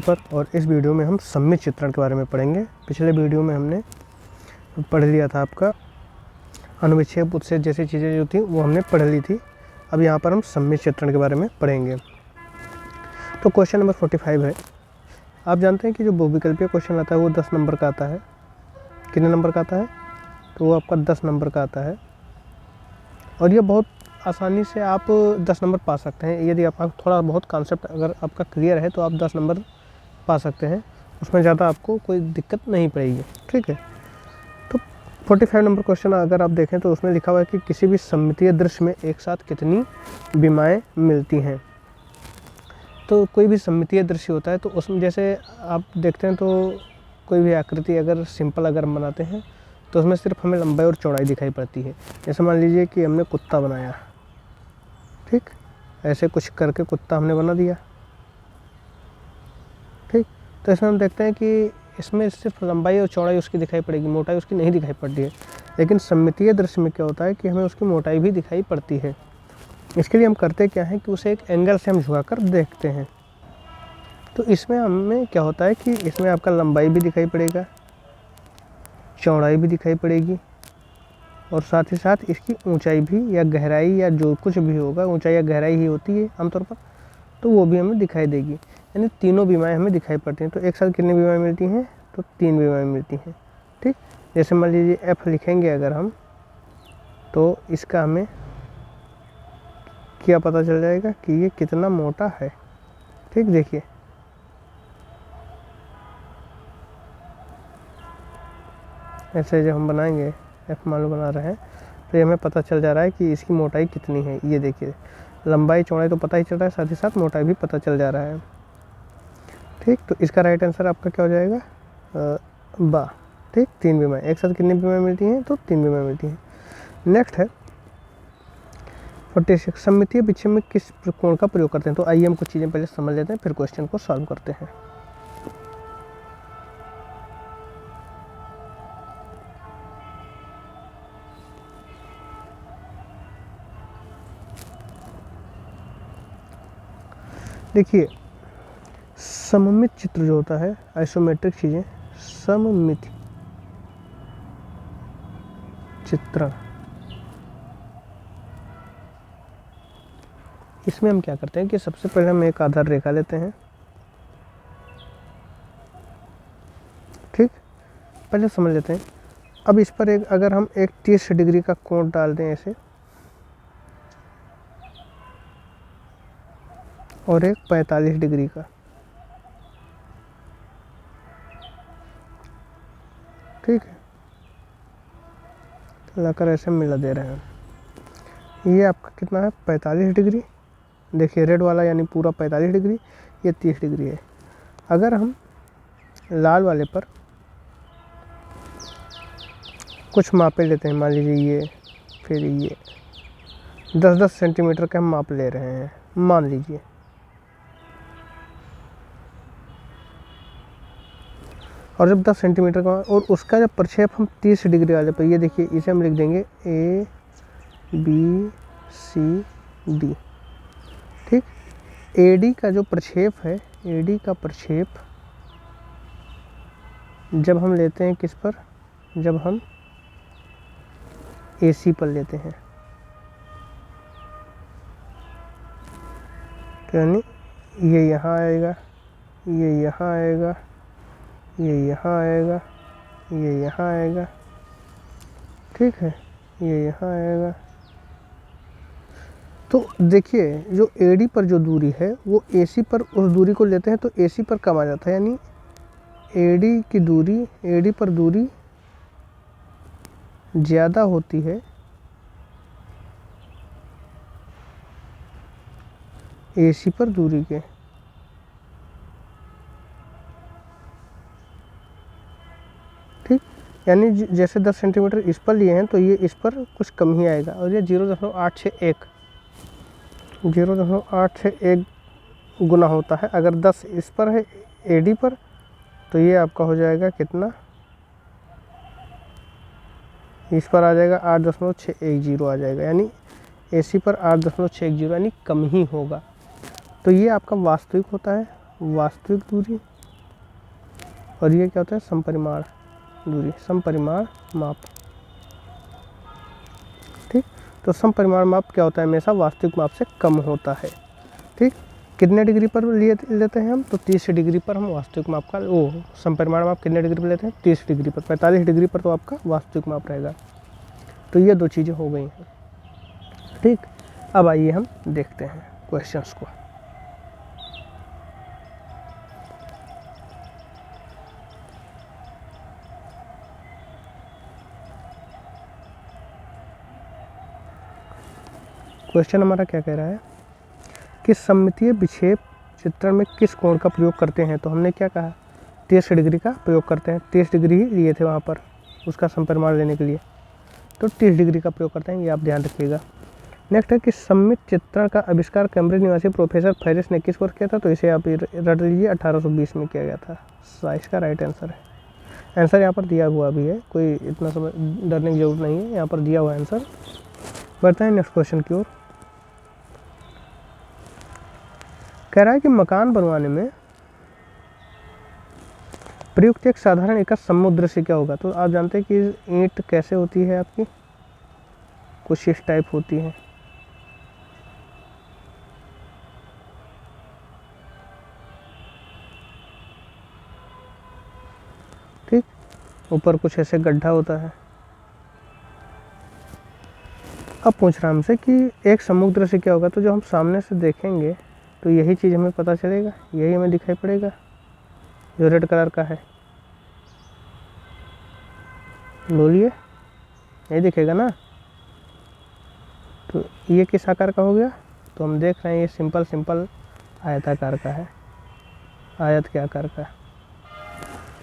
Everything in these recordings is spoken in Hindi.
पर और इस वीडियो में हम सममित चित्रण के बारे में पढ़ेंगे। पिछले वीडियो में हमने पढ़ लिया था आपका अनुविच्छेद उत्सेद जैसी चीज़ें जो थी वो हमने पढ़ ली थी। अब यहाँ पर हम सममित चित्रण के बारे में पढ़ेंगे। तो क्वेश्चन नंबर 45 है। आप जानते हैं कि जो बहुविकल्पीय क्वेश्चन आता है वो 10 नंबर का आता है। कितने नंबर का आता है? तो वो आपका 10 नंबर का आता है और ये बहुत आसानी से आप 10 नंबर पा सकते हैं। यदि आपका थोड़ा बहुत कॉन्सेप्ट अगर आपका क्लियर है तो आप 10 नंबर पा सकते हैं, उसमें ज़्यादा आपको कोई दिक्कत नहीं पड़ेगी। ठीक है, तो 45 नंबर क्वेश्चन अगर आप देखें तो उसमें लिखा हुआ है कि किसी भी सममितीय दृश्य में एक साथ कितनी विमाएँ मिलती हैं। तो कोई भी सममितीय दृश्य होता है तो उसमें जैसे आप देखते हैं तो कोई भी आकृति अगर सिंपल अगर हम बनाते हैं तो उसमें सिर्फ हमें लंबाई और चौड़ाई दिखाई पड़ती है। जैसे मान लीजिए कि हमने कुत्ता बनाया, ठीक, ऐसे कुछ करके कुत्ता हमने बना दिया, ठीक। तो इसमें हम देखते हैं कि इसमें सिर्फ लंबाई और चौड़ाई उसकी दिखाई पड़ेगी, मोटाई उसकी नहीं दिखाई पड़ती है। लेकिन सममितीय दृश्य में क्या होता है कि हमें उसकी मोटाई भी दिखाई पड़ती है। इसके लिए हम करते क्या है कि उसे एक एंगल से हम झुका कर देखते हैं। तो इसमें हमें क्या होता है कि इसमें आपका लंबाई भी दिखाई पड़ेगा, चौड़ाई भी दिखाई पड़ेगी और साथ ही साथ इसकी ऊंचाई भी या गहराई या जो कुछ भी होगा, ऊंचाई या गहराई ही होती है आमतौर पर, तो वो भी हमें दिखाई देगी। यानी तीनों विमाएँ हमें दिखाई पड़ती हैं। तो एक साथ कितनी विमाएँ मिलती हैं? तो 3 विमाएँ मिलती हैं। ठीक, जैसे मान लीजिए F लिखेंगे अगर हम, तो इसका हमें क्या पता चल जाएगा कि ये कितना मोटा है। ठीक, देखिए ऐसे जब हम बनाएंगे, F मान लो बना रहे हैं, तो ये हमें पता चल जा रहा है कि इसकी मोटाई कितनी है। ये देखिए लंबाई चौड़ाई तो पता ही चल रहा है, साथ ही साथ मोटाई भी पता चल जा रहा है। ठीक, तो इसका राइट आंसर आपका क्या हो जाएगा? बा। ठीक, 3 विमाएँ। एक साथ कितनी विमाएँ मिलती हैं? तो 3 विमाएँ मिलती हैं। नेक्स्ट है 46, सममितीय विच्छेद में किस कोण का प्रयोग करते हैं? तो आइए हम कुछ चीज़ें पहले समझ लेते हैं, फिर क्वेश्चन को सॉल्व करते हैं। देखिए सममित चित्र जो होता है, आइसोमेट्रिक चीज़ें, सममित चित्रण, इसमें हम क्या करते हैं कि सबसे पहले हम एक आधार रेखा लेते हैं। ठीक, पहले समझ लेते हैं। अब इस पर एक अगर हम एक 30 डिग्री का कोण डाल दें ऐसे, और एक 45 डिग्री का, ठीक है, लाकर ऐसे मिला दे रहे हैं। ये आपका कितना है? 45 डिग्री। देखिए रेड वाला यानी पूरा 45 डिग्री, ये 30 डिग्री है। अगर हम लाल वाले पर कुछ मापे लेते हैं, मान लीजिए ये, फिर ये 10-10 सेंटीमीटर का हम माप ले रहे हैं, मान लीजिए, और जब 10 सेंटीमीटर का और उसका जब प्रक्षेप हम 30 डिग्री वाले पर, ये देखिए इसे हम लिख देंगे A B C D। ठीक, AD का जो प्रक्षेप है, AD का प्रक्षेप जब हम लेते हैं किस पर? जब हम AC पर लेते हैं, तो यानी ये यहाँ आएगा, ये यहाँ आएगा, ये यहाँ आएगा, ये यहाँ आएगा, ठीक है, ये यहाँ आएगा। तो देखिए जो AD पर जो दूरी है वो AC पर उस दूरी को लेते हैं तो AC पर कम आ जाता है। यानी AD की दूरी, AD पर दूरी ज़्यादा होती है AC पर दूरी के। ठीक, यानी जैसे 10 सेंटीमीटर इस पर लिए हैं तो ये इस पर कुछ कम ही आएगा, और ये 0.861 गुना होता है। अगर 10 इस पर है AD पर, तो ये आपका हो जाएगा कितना? इस पर आ जाएगा 8.610 आ जाएगा, यानी AC पर 8.610 यानी कम ही होगा। तो ये आपका वास्तविक होता है वास्तविक दूरी, और ये क्या होता है समपरिमाण दूरी, समपरिमाण माप। ठीक, तो समपरिमाण माप क्या होता है, हमेशा वास्तविक माप से कम होता है। ठीक, कितने डिग्री पर लेते हैं हम, तो 30 डिग्री पर हम वास्तविक माप का समपरिमाण माप कितने डिग्री पर लेते हैं, 30 डिग्री पर। 45 डिग्री पर तो आपका वास्तविक माप रहेगा। तो ये दो चीज़ें हो गई हैं। ठीक, अब आइए हम देखते हैं क्वेश्चंस को। क्वेश्चन हमारा क्या कह रहा है कि सममितीय विक्षेप चित्रण में किस कोण का प्रयोग करते हैं। तो हमने क्या कहा, 30 डिग्री का प्रयोग करते हैं। 30 डिग्री ही लिए थे वहाँ पर उसका समपरिमाण लेने के लिए, तो 30 डिग्री का प्रयोग करते हैं, ये आप ध्यान रखिएगा। नेक्स्ट है कि सममित चित्रण का आविष्कार कैम्ब्रिज निवासी प्रोफेसर फेरिस ने किस वर्ष किया था। तो इसे आप रट लीजिए, 1820 में किया गया था। इसका राइट आंसर है। आंसर यहाँ पर दिया हुआ भी है, कोई इतना समझ डरने की जरूरत नहीं है, यहाँ पर दिया हुआ आंसर। बढ़ते हैं नेक्स्ट क्वेश्चन की ओर। कह रहा है कि मकान बनवाने में प्रयुक्त एक साधारण एकक समुद्र से क्या होगा। तो आप जानते हैं कि ईंट कैसे होती है आपकी, कुछ इस टाइप होती है। ठीक, ऊपर कुछ ऐसे गड्ढा होता है। अब पूछ रहा हमसे कि एक समुद्र से क्या होगा। तो जो हम सामने से देखेंगे तो यही चीज़ हमें पता चलेगा, यही हमें दिखाई पड़ेगा जो रेड कलर का है। बोलिए, यही दिखेगा ना। तो ये किस आकार का हो गया, तो हम देख रहे हैं ये सिंपल आयताकार का है, आयत के आकार का।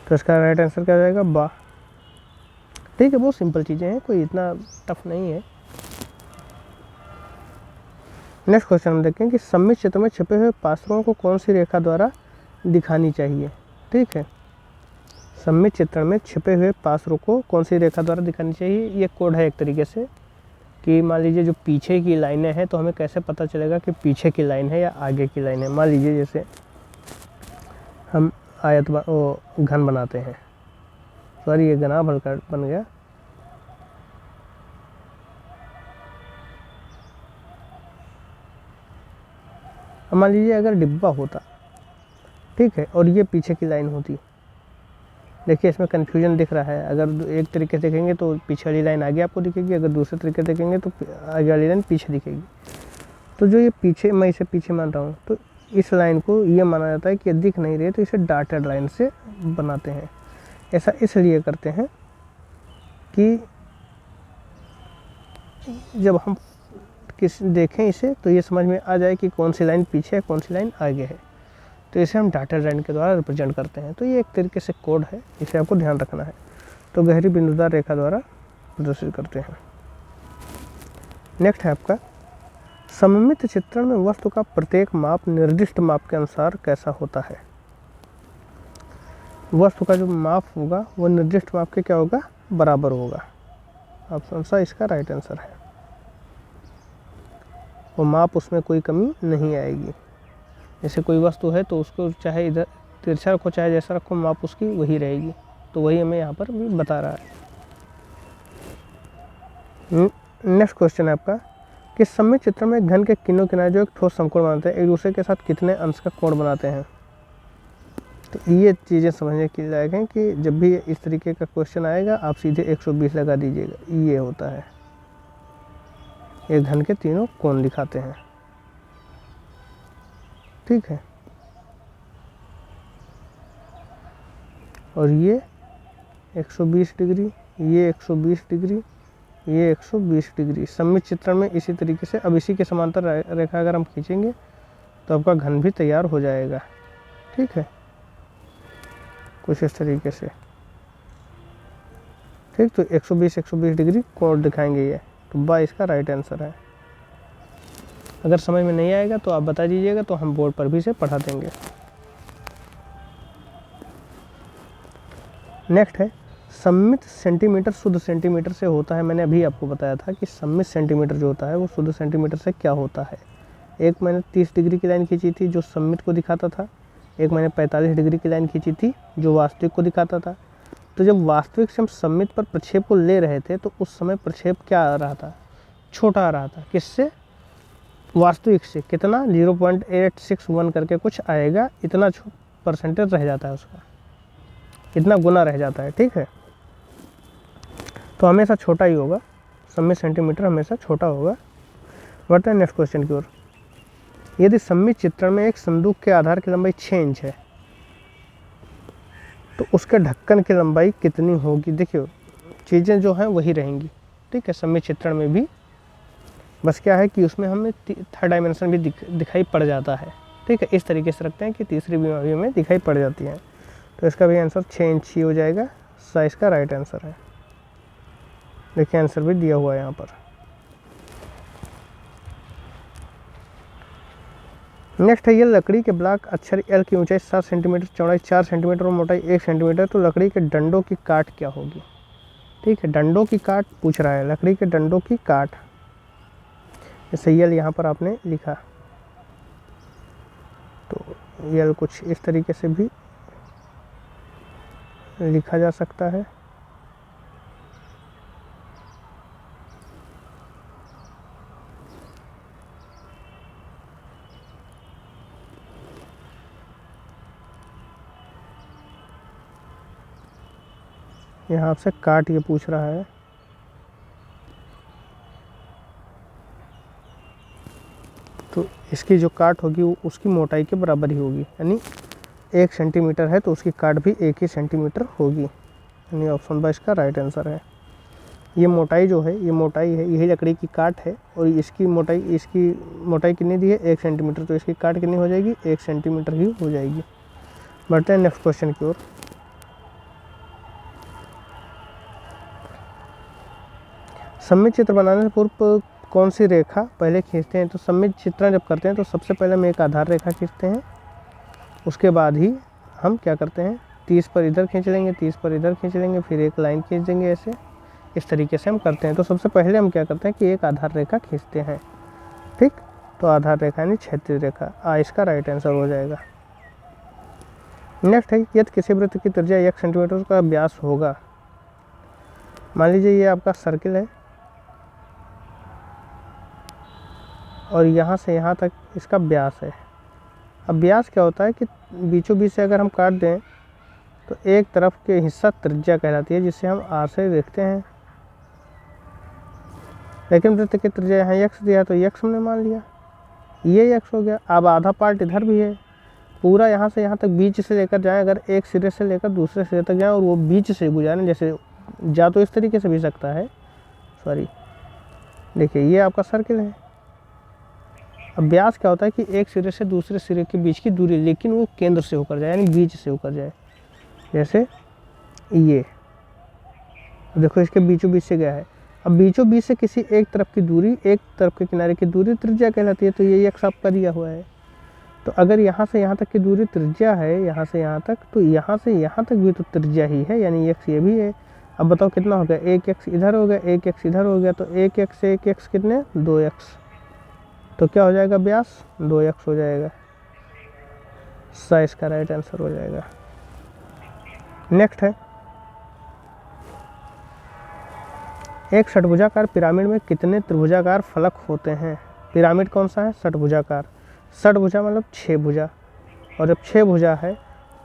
तो इसका राइट आंसर क्या हो जाएगा, बा। ठीक है, बहुत सिंपल चीज़ें हैं, कोई इतना टफ नहीं है। नेक्स्ट क्वेश्चन हम देखें कि सममित चित्र में छिपे हुए पात्रों को कौन सी रेखा द्वारा दिखानी चाहिए। ठीक है, सममित चित्रण में छिपे हुए पात्रों को कौन सी रेखा द्वारा दिखानी चाहिए। ये कोड है एक तरीके से कि मान लीजिए जो पीछे की लाइनें हैं, तो हमें कैसे पता चलेगा कि पीछे की लाइन है या आगे की लाइन है। मान लीजिए जैसे हम आयत घन बनाते हैं, सॉरी ये घना भरकर बन गया। मान लीजिए अगर डिब्बा होता, ठीक है, और ये पीछे की लाइन होती। देखिए इसमें कन्फ्यूजन दिख रहा है, अगर एक तरीके से देखेंगे तो पीछे वाली लाइन आगे आपको दिखेगी, अगर दूसरे तरीके से देखेंगे तो आगे वाली लाइन पीछे दिखेगी। तो जो ये पीछे, मैं इसे पीछे मान रहा हूँ, तो इस लाइन को ये माना जाता है कि दिख नहीं रही, तो इसे डॉटेड लाइन से बनाते हैं। ऐसा इसलिए करते हैं कि जब हम देखें इसे तो ये समझ में आ जाए कि कौन सी लाइन पीछे है, कौन सी लाइन आगे है। तो इसे हम डॉटेड लाइन के द्वारा रिप्रेजेंट करते हैं। तो ये एक तरीके से कोड है, इसे आपको ध्यान रखना है। तो गहरी बिंदुदार रेखा द्वारा प्रदर्शित करते हैं। नेक्स्ट है आपका, सममित चित्रण में वस्तु का प्रत्येक माप निर्दिष्ट माप के अनुसार कैसा होता है। वस्तु का जो माप होगा वो निर्दिष्ट माप के क्या होगा, बराबर होगा। ऑप्शन सा इसका राइट आंसर है। वो माप, उसमें कोई कमी नहीं आएगी। जैसे कोई वस्तु है तो उसको चाहे इधर तिरछा रखो चाहे जैसा रखो, माप उसकी वही रहेगी। तो वही हमें यहाँ पर भी बता रहा है। नेक्स्ट क्वेश्चन है आपका कि सममित चित्र में घन के किनों किनारे जो एक ठोस समकोण बनाते हैं, एक दूसरे के साथ कितने अंश का कोण बनाते हैं। तो ये चीज़ें समझने के लायक हैं कि जब भी इस तरीके का क्वेश्चन आएगा आप सीधे 120 लगा दीजिएगा। ये होता है, एक घन के तीनों कोण दिखाते हैं। ठीक है, और ये 120 डिग्री, ये 120 डिग्री, ये 120 डिग्री। सममित चित्रण में इसी तरीके से अब इसी के समांतर रेखा अगर हम खींचेंगे तो आपका घन भी तैयार हो जाएगा। ठीक है, कुछ इस तरीके से। ठीक, तो 120 डिग्री कोण दिखाएंगे ये। तो बा इसका राइट आंसर है। अगर समझ में नहीं आएगा तो आप बता दीजिएगा, तो हम बोर्ड पर भी इसे पढ़ा देंगे। नेक्स्ट है, सममित सेंटीमीटर शुद्ध सेंटीमीटर से होता है। मैंने अभी आपको बताया था कि सममित सेंटीमीटर जो होता है वो शुद्ध सेंटीमीटर से क्या होता है। एक मैंने 30 डिग्री की लाइन खींची थी जो सममित को दिखाता था, एक मैंने 45 डिग्री की लाइन खींची थी जो वास्तविक को दिखाता था। तो जब वास्तविक से हम सममित पर प्रक्षेप को ले रहे थे तो उस समय प्रक्षेप क्या आ रहा था, छोटा आ रहा था। किससे? वास्तविक से। कितना? 0.861 करके कुछ आएगा, इतना परसेंटेज रह जाता है उसका, इतना गुना रह जाता है। ठीक है, तो हमेशा छोटा ही होगा, सममित सेंटीमीटर हमेशा छोटा होगा। बढ़ते हैं नेक्स्ट क्वेश्चन की ओर। यदि सममित चित्रण में एक संदूक के आधार की लंबाई 6 इंच है तो उसके ढक्कन की लंबाई कितनी होगी? देखियो चीज़ें जो हैं वही रहेंगी। ठीक है, सममित चित्रण में भी बस क्या है कि उसमें हमें थर्ड डायमेंशन भी दिखाई पड़ जाता है। ठीक है, इस तरीके से रखते हैं कि तीसरी भी हमें दिखाई पड़ जाती है। तो इसका भी आंसर 6 इंच ही हो जाएगा, साइज का राइट आंसर है। देखिए आंसर भी दिया हुआ है यहाँ पर। नेक्स्ट है, ये लकड़ी के ब्लॉक अक्षर एल की ऊंचाई 7 सेंटीमीटर, चौड़ाई 4 सेंटीमीटर और मोटाई 1 सेंटीमीटर, तो लकड़ी के डंडों की काट क्या होगी? ठीक है, डंडों की काट पूछ रहा है, लकड़ी के डंडों की काट। जैसे एल यहाँ पर आपने लिखा तो एल कुछ इस तरीके से भी लिखा जा सकता है। यहाँ आपसे काट ये पूछ रहा है। तो इसकी जो काट होगी वो उसकी मोटाई के बराबर ही होगी, यानी 1 सेंटीमीटर है तो उसकी काट भी 1 ही सेंटीमीटर होगी, यानी ऑप्शन 2 इसका राइट आंसर है। ये मोटाई जो है, ये मोटाई है, यही लकड़ी की काट है और इसकी मोटाई कितनी दी है? 1 सेंटीमीटर, तो इसकी काट कितनी हो जाएगी? 1 सेंटीमीटर ही हो जाएगी। बढ़ते हैं नेक्स्ट क्वेश्चन की ओर। सममित चित्र बनाने से पूर्व कौन सी रेखा पहले खींचते हैं? तो सममित चित्रण जब करते हैं तो सबसे पहले हम एक आधार रेखा खींचते हैं, उसके बाद ही हम क्या करते हैं, 30 पर इधर खींच लेंगे, 30 पर इधर खींच लेंगे, फिर एक लाइन खींच देंगे, ऐसे इस तरीके से हम करते हैं। तो सबसे पहले हम क्या करते हैं कि एक आधार रेखा खींचते हैं। ठीक, तो आधार रेखा यानी क्षैतिज रेखा, इसका राइट आंसर हो जाएगा। नेक्स्ट है, यदि किसी वृत्त की त्रिज्या 1 सेंटीमीटर का व्यास होगा, मान लीजिए ये आपका सर्किल है और यहाँ से यहाँ तक इसका व्यास है। अब व्यास क्या होता है कि बीचों बीच से अगर हम काट दें तो एक तरफ के हिस्सा त्रिज्या कहलाती है, जिसे हम आर से देखते हैं। लेकिन वृत्त की त्रिज्या यहाँ x दिया तो x हमने मान लिया, ये x हो गया। अब आधा पार्ट इधर भी है, पूरा यहाँ से यहाँ तक बीच से लेकर जाएं, अगर एक सिरे से लेकर दूसरे सिरे तक जाएं और वो बीच से गुजारें, जैसे जा तो इस तरीके से भी सकता है, सॉरी देखिए ये आपका सर्किल है। अब व्यास क्या होता है कि एक सिरे से दूसरे सिरे के बीच की दूरी, लेकिन वो केंद्र से होकर जाए, यानी बीच से होकर जाए। जैसे ये देखो इसके बीचों बीच से गया है। अब बीचों बीच से किसी एक तरफ की दूरी, एक तरफ के किनारे की दूरी त्रिज्या कहलाती है। तो ये x आपका दिया हुआ है। तो अगर यहाँ से यहाँ तक की दूरी त्रिज्या है, यहाँ से यहाँ तक, तो यहाँ से यहाँ तक भी तो त्रिज्या ही है, यानी x ये भी है। अब बताओ कितना हो गया, 1x इधर हो गया, 1x इधर हो गया, तो 1x से 1x कितने, 2x। तो क्या हो जाएगा, व्यास 2x हो जाएगा, साइज का राइट आंसर हो जाएगा। नेक्स्ट है, एक षटभुजाकार पिरामिड में कितने त्रिभुजाकार फलक होते हैं? पिरामिड कौन सा है, षटभुजाकार। षटभुजा मतलब 6 भुजा, और जब 6 भुजा है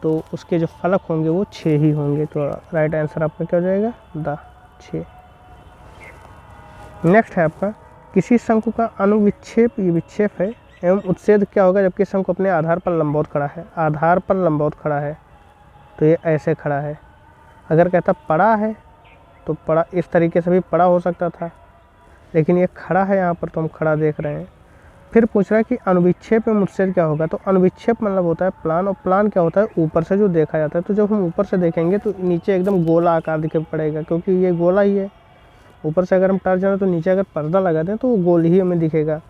तो उसके जो फलक होंगे वो 6 ही होंगे। तो राइट आंसर आपका क्या हो जाएगा, द 6। नेक्स्ट है आपका, किसी शंकु का अनुविक्षेप, ये विक्षेप है, एवं उत्सेद क्या होगा जबकि शंकु अपने आधार पर लंबवत खड़ा है? आधार पर लंबवत खड़ा है तो ये ऐसे खड़ा है। अगर कहता पड़ा है तो पड़ा इस तरीके से भी पड़ा हो सकता था, लेकिन ये खड़ा है यहाँ पर, तो हम खड़ा देख रहे हैं। फिर पूछ रहा है कि अनुविक्षेप में उत्सेद क्या होगा? तो अनुविक्षेप मतलब होता है प्लान, और प्लान क्या होता है, ऊपर से जो देखा जाता है। तो जब हम ऊपर से देखेंगे तो नीचे एकदम गोला आकार दिखाई पड़ेगा, क्योंकि ये गोला ही है। ऊपर से अगर हम टर्च जाए तो नीचे अगर पर्दा लगा दें तो वो गोल ही हमें दिखेगा।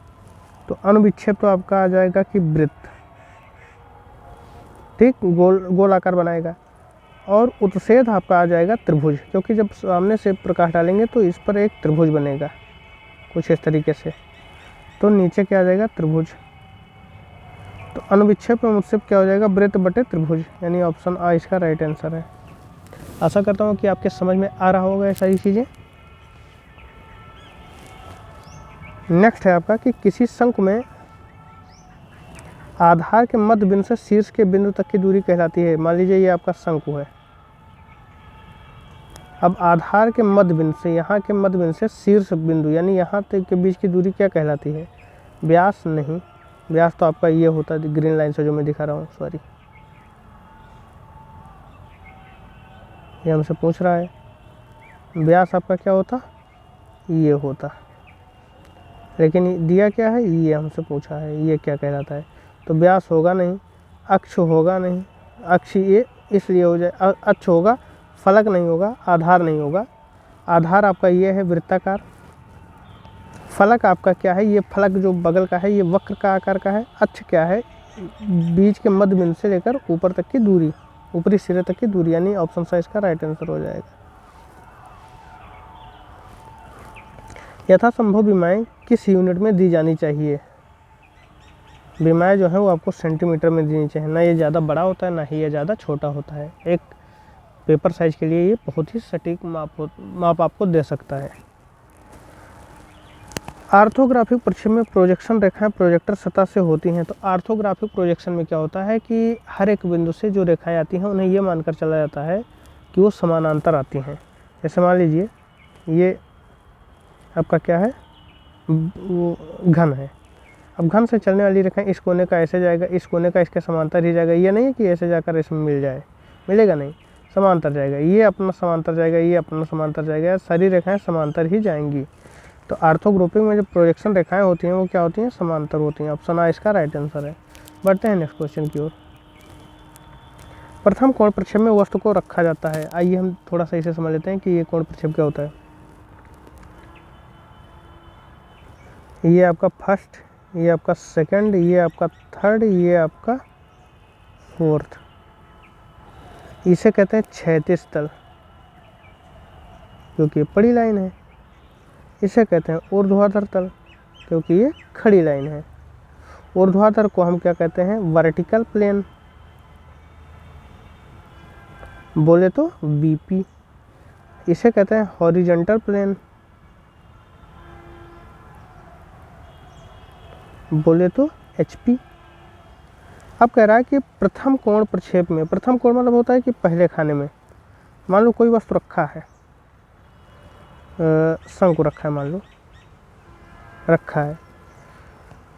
तो अनुविक्षेप तो आपका आ जाएगा कि वृत्त, ठीक, गोल आकार बनाएगा। और उत्सेद आपका आ जाएगा त्रिभुज, क्योंकि जब सामने से प्रकाश डालेंगे तो इस पर एक त्रिभुज बनेगा कुछ इस तरीके से, तो नीचे क्या आ जाएगा, त्रिभुज। तो अनुविच्छेद में मुझसे क्या हो जाएगा, वृत्त बटे त्रिभुज, यानी ऑप्शन आ इसका राइट आंसर है। आशा करता हूँ कि आपके समझ में आ रहा होगा ये सारी चीज़ें। नेक्स्ट है आपका कि किसी शंकु में आधार के मध्य बिंदु से शीर्ष के बिंदु तक की दूरी कहलाती है। मान लीजिए ये आपका शंकु है। अब आधार के मध्य बिंदु से, यहाँ के मध्य बिंदु से शीर्ष बिंदु यानी यहाँ तक के बीच की दूरी क्या कहलाती है? व्यास नहीं, व्यास तो आपका ये होता है ग्रीन लाइन से जो मैं दिखा रहा हूँ, सॉरी ये हमसे पूछ रहा है। व्यास आपका क्या होता? ये होता, लेकिन दिया क्या है, ये हमसे पूछा है, ये क्या कहलाता है? तो व्यास होगा नहीं, अक्ष होगा नहीं, अक्ष ये इसलिए हो जाए, अक्ष होगा, फलक नहीं होगा, आधार नहीं होगा। आधार आपका ये है वृत्ताकार, फलक आपका क्या है, ये फलक जो बगल का है ये वक्र का आकार का है। अक्ष क्या है, बीच के मध्य बिंदु से लेकर ऊपर तक की दूरी, ऊपरी सिरे तक की दूरी, यानी ऑप्शन सा इसका राइट आंसर हो जाएगा। यथासंभव विमाएँ किस यूनिट में दी जानी चाहिए? विमाएँ जो है वो आपको सेंटीमीटर में देनी चाहिए, ना ये ज़्यादा बड़ा होता है ना ही ये ज़्यादा छोटा होता है। एक पेपर साइज के लिए ये बहुत ही सटीक माप आपको दे सकता है। आर्थोग्राफिक परिक्षेप में प्रोजेक्शन रेखाएं प्रोजेक्टर सतह से होती हैं। तो आर्थोग्राफिक प्रोजेक्शन में क्या होता है कि हर एक बिंदु से जो रेखाएं आती हैं उन्हें ये मानकर चला जाता है कि वो समानांतर आती हैं। जैसे मान लीजिए ये आपका क्या है, वो घन है। अब घन से चलने वाली रेखाएं इस कोने का ऐसे जाएगा, इस कोने का इसके समांतर ही जाएगा। ये नहीं है कि ऐसे जाकर इसमें मिल जाए, मिलेगा नहीं, समांतर जाएगा। ये अपना समांतर जाएगा, ये अपना समांतर जाएगा, सारी रेखाएं समांतर ही जाएंगी। तो आर्थोग्राफिक में जो प्रोजेक्शन रेखाएं होती हैं वो क्या होती हैं, समांतर होती हैं। ऑप्शन आ इसका राइट आंसर है। बढ़ते हैं नेक्स्ट क्वेश्चन की ओर। प्रथम कोण प्रक्षेप में वस्तु को रखा जाता है। आइए हम थोड़ा सा इसे समझ लेते हैं कि ये कोण प्रक्षेप क्या होता है। ये आपका फर्स्ट, ये आपका सेकंड, ये आपका थर्ड, ये आपका फोर्थ, इसे कहते हैं क्षैतिज तल क्योंकि ये बड़ी लाइन है। इसे कहते हैं ऊर्ध्वाधर तल क्योंकि ये खड़ी लाइन है। ऊर्ध्वाधर को हम क्या कहते हैं, वर्टिकल प्लेन, बोले तो बीपी। इसे कहते हैं हॉरिजॉन्टल प्लेन, बोले तो एचपी। अब कह रहा है कि प्रथम कोण प्रक्षेप में, प्रथम कोण मतलब होता है कि पहले खाने में, मान लो कोई वस्तु रखा है, शंकु रखा है, मान लो रखा है,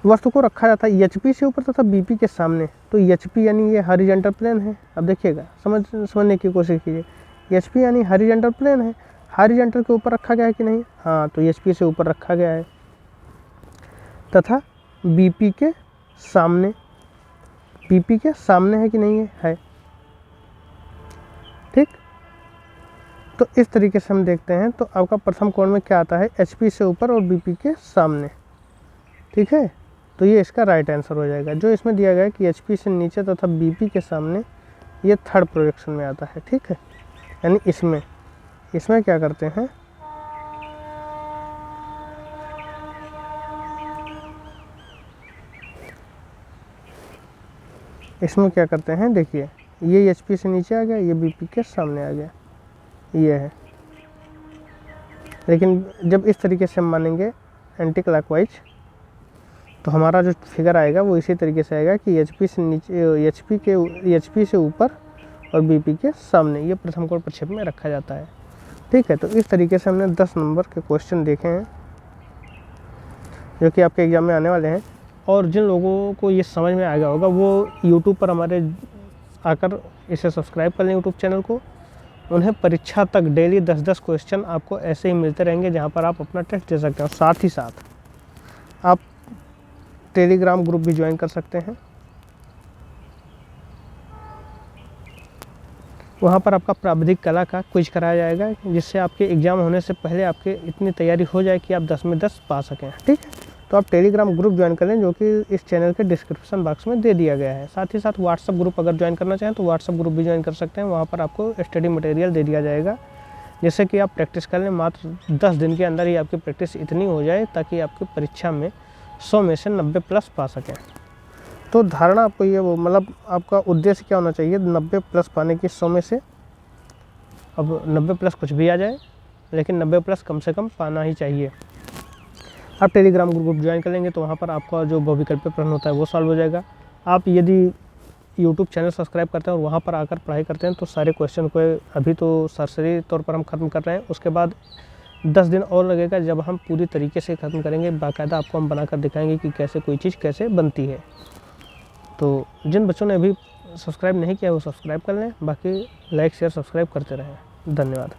वस्तु को रखा जाता है एचपी से ऊपर तथा बीपी के सामने। तो एचपी यानी ये हॉरिजॉन्टल प्लेन है। अब देखिएगा, समझने की कोशिश कीजिए। एचपी यानी हॉरिजॉन्टल प्लेन है, हॉरिजॉन्टल के ऊपर रखा गया है कि नहीं? हाँ, तो एचपी से ऊपर रखा गया है तथा बीपी के सामने, बीपी के सामने है कि नहीं है? ठीक। तो इस तरीके से हम देखते हैं। तो आपका प्रथम कोण में क्या आता है, एचपी से ऊपर और बीपी के सामने। ठीक है, तो ये इसका राइट आंसर हो जाएगा। जो इसमें दिया गया है कि एचपी से नीचे तथा बीपी के सामने, ये थर्ड प्रोजेक्शन में आता है। ठीक है, यानी इसमें क्या करते हैं, इसमें क्या करते हैं, देखिए ये एचपी से नीचे आ गया, ये बीपी के सामने आ गया, ये है। लेकिन जब इस तरीके से हम मानेंगे एंटी क्लॉकवाइज, तो हमारा जो फिगर आएगा वो इसी तरीके से आएगा कि एचपी से नीचे, एचपी से ऊपर और बीपी के सामने, ये प्रथम कोण प्रक्षेप में रखा जाता है। ठीक है, तो इस तरीके से हमने 10 नंबर के क्वेश्चन देखे हैं जो कि आपके एग्जाम में आने वाले हैं। और जिन लोगों को ये समझ में आ गया होगा वो यूट्यूब पर हमारे आकर इसे सब्सक्राइब कर लें यूट्यूब चैनल को। उन्हें परीक्षा तक डेली 10-10 क्वेश्चन आपको ऐसे ही मिलते रहेंगे जहां पर आप अपना टेस्ट दे सकते हैं। साथ ही साथ आप टेलीग्राम ग्रुप भी ज्वाइन कर सकते हैं। वहाँ पर आपका प्राविधिक कला का क्विज कराया जाएगा जिससे आपके एग्ज़ाम होने से पहले आपके इतनी तैयारी हो जाए कि आप 10 में 10 पा सकें। ठीक है, तो आप टेलीग्राम ग्रुप ज्वाइन कर लें जो कि इस चैनल के डिस्क्रिप्शन बॉक्स में दे दिया गया है। साथ ही साथ व्हाट्सअप ग्रुप अगर ज्वाइन करना चाहें तो व्हाट्सअप ग्रुप भी ज्वाइन कर सकते हैं। वहाँ पर आपको स्टडी मटेरियल दे दिया जाएगा जिससे कि आप प्रैक्टिस कर लें। मात्र 10 दिन के अंदर ही आपकी प्रैक्टिस इतनी हो जाए ताकि आपकी परीक्षा में 100 में से 90 प्लस पा सकें। तो धारणा आपको ये वो मतलब आपका उद्देश्य क्या होना चाहिए 90+ पाने की 100 में से। अब 90+ कुछ भी आ जाए लेकिन 90+ कम से कम पाना ही चाहिए। आप टेलीग्राम ग्रुप ज्वाइन कर लेंगे तो वहाँ पर आपका जो बहुविकल्पीय प्रश्न होता है वो सॉल्व हो जाएगा। आप यदि यूट्यूब चैनल सब्सक्राइब करते हैं और वहाँ पर आकर पढ़ाई करते हैं तो सारे क्वेश्चन को अभी तो सरसरी तौर पर हम ख़त्म कर रहे हैं, उसके बाद 10 दिन और लगेगा जब हम पूरी तरीके से ख़त्म करेंगे। बाकायदा आपको हम बनाकर दिखाएंगे कि कैसे कोई चीज़ कैसे बनती है। तो जिन बच्चों ने अभी सब्सक्राइब नहीं किया वो सब्सक्राइब कर लें, बाकी लाइक शेयर सब्सक्राइब करते रहें। धन्यवाद।